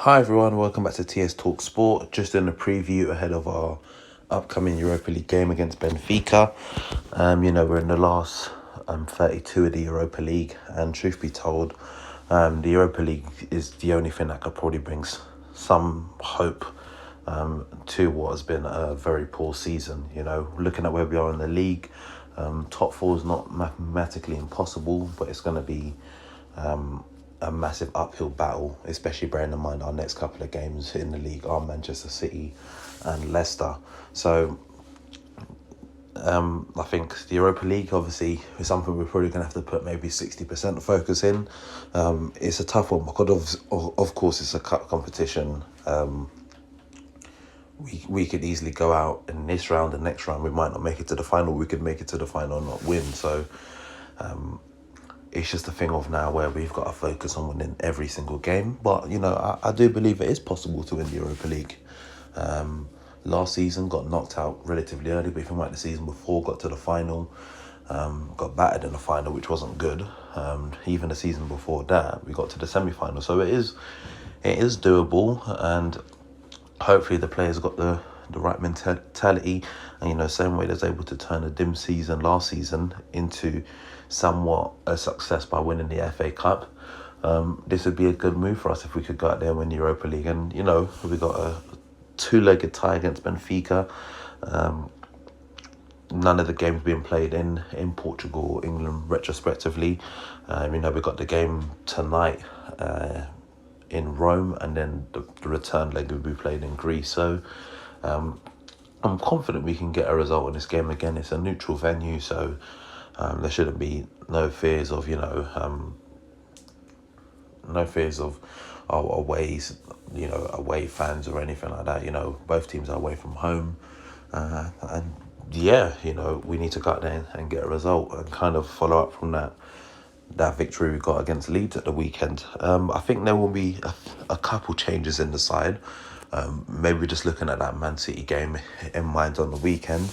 Hi everyone, welcome back to TS Talk Sport. Just in a preview ahead of our upcoming Europa League game against Benfica. We're in the last 32 of the Europa League, and truth be told, the Europa League is the only thing that could probably bring some hope to what has been a very poor season. Looking at where we are in the league, top four is not mathematically impossible, but it's going to be a massive uphill battle, especially bearing in mind our next couple of games in the league are Manchester City and Leicester. So I think the Europa League obviously is something we're probably going to have to put maybe 60% of focus in. It's a tough one because of course it's a cup competition. We could easily go out in this round and next round we might not make it to the final. We could make it to the final and not win. So it's just a thing of now where we've got to focus on winning every single game. But, I do believe it is possible to win the Europa League. Last season got knocked out relatively early, but if you like the season before, got to the final, got battered in the final, which wasn't good. Even the season before that, we got to the semi-final. So it is doable, and hopefully the players got the right mentality, and same way they was able to turn a dim season last season into somewhat a success by winning the FA Cup. This would be a good move for us if we could go out there and win the Europa League. And we got a two-legged tie against Benfica. None of the games being played in Portugal or England retrospectively. We got the game tonight in Rome, and then the return leg will be played in Greece. So I'm confident we can get a result in this game. Again, it's a neutral venue, so there shouldn't be no fears of away fans or anything like that. Both teams are away from home, and we need to go out there and get a result and kind of follow up from that victory we got against Leeds at the weekend. I think there will be a couple changes in the side. Maybe just looking at that Man City game in mind on the weekend.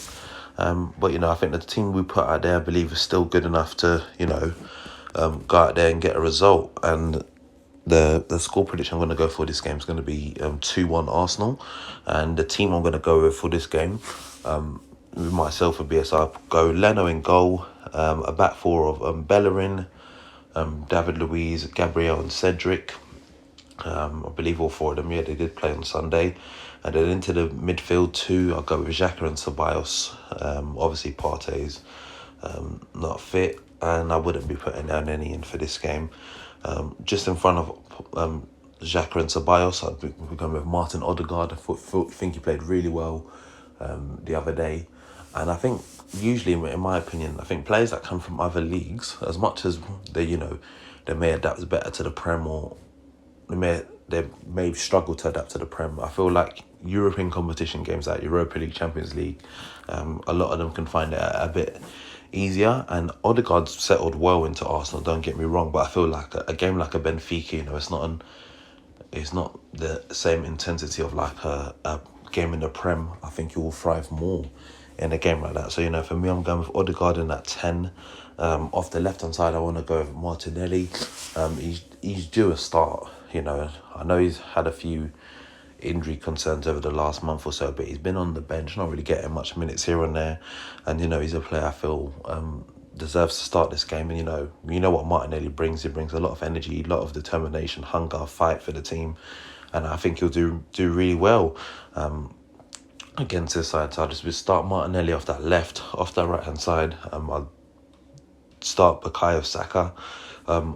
But I think the team we put out there, I believe, is still good enough to go out there and get a result. And the score prediction I'm going to go for this game is going to be 2-1 Arsenal. And the team I'm going to go with for this game, with myself would be I'll go Leno in goal, a back four of Bellerin, David Luiz, Gabriel and Cedric. I believe all four of them, they did play on Sunday. And then into the midfield two, I'll go with Xhaka and Ceballos. Obviously Partey's not fit, and I wouldn't be putting down any in for this game. Just in front of Xhaka and Ceballos, I'd be going with Martin Odegaard. I think he played really well the other day. And I think usually, in my opinion, I think players that come from other leagues, as much as they may adapt better to the Prem, or they may struggle to adapt to the Prem, I feel like European competition games like Europa League, Champions League, a lot of them can find it a bit easier. And Odegaard's settled well into Arsenal, don't get me wrong, but I feel like a game like a Benfica, it's not the same intensity of like a game in the Prem. I think you will thrive more in a game like that. So, for me, I'm going with Odegaard in that 10. Off the left-hand side, I want to go with Martinelli. He's due a start. I know he's had a few injury concerns over the last month or so, but he's been on the bench, not really getting much minutes here and there. And, he's a player I feel deserves to start this game. And, you know what Martinelli brings. He brings a lot of energy, a lot of determination, hunger, fight for the team. And I think he'll do really well against this side. So I'll just start Martinelli off that right-hand side. I'll start Bukayo Saka.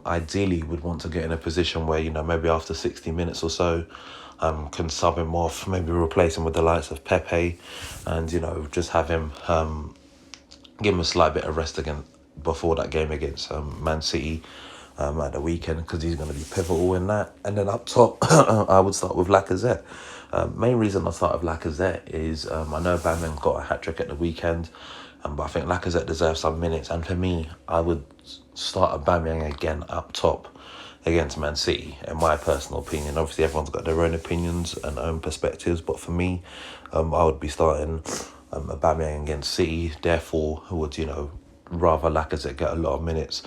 Ideally would want to get in a position where, maybe after 60 minutes or so, can sub him off, maybe replace him with the likes of Pepe, and, just have him, give him a slight bit of rest again before that game against Man City at the weekend, because he's going to be pivotal in that. And then up top, I would start with Lacazette. Main reason I start with Lacazette is I know Bamman got a hat-trick at the weekend, but I think Lacazette deserves some minutes. And for me, I would start Aubameyang again up top against Man City, in my personal opinion. Obviously, everyone's got their own opinions and own perspectives, but for me, I would be starting Aubameyang against City. Therefore, I would, rather Lacazette get a lot of minutes.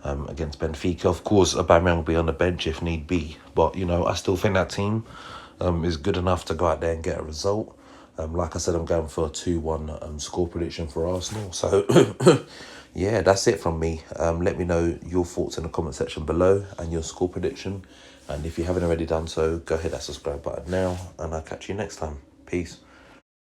against Benfica. Of course, Aubameyang will be on the bench if need be. But, you know, I still think that team is good enough to go out there and get a result. Like I said, I'm going for a 2-1 score prediction for Arsenal. So, yeah, that's it from me. Let me know your thoughts in the comment section below and your score prediction. And if you haven't already done so, go hit that subscribe button now. And I'll catch you next time. Peace.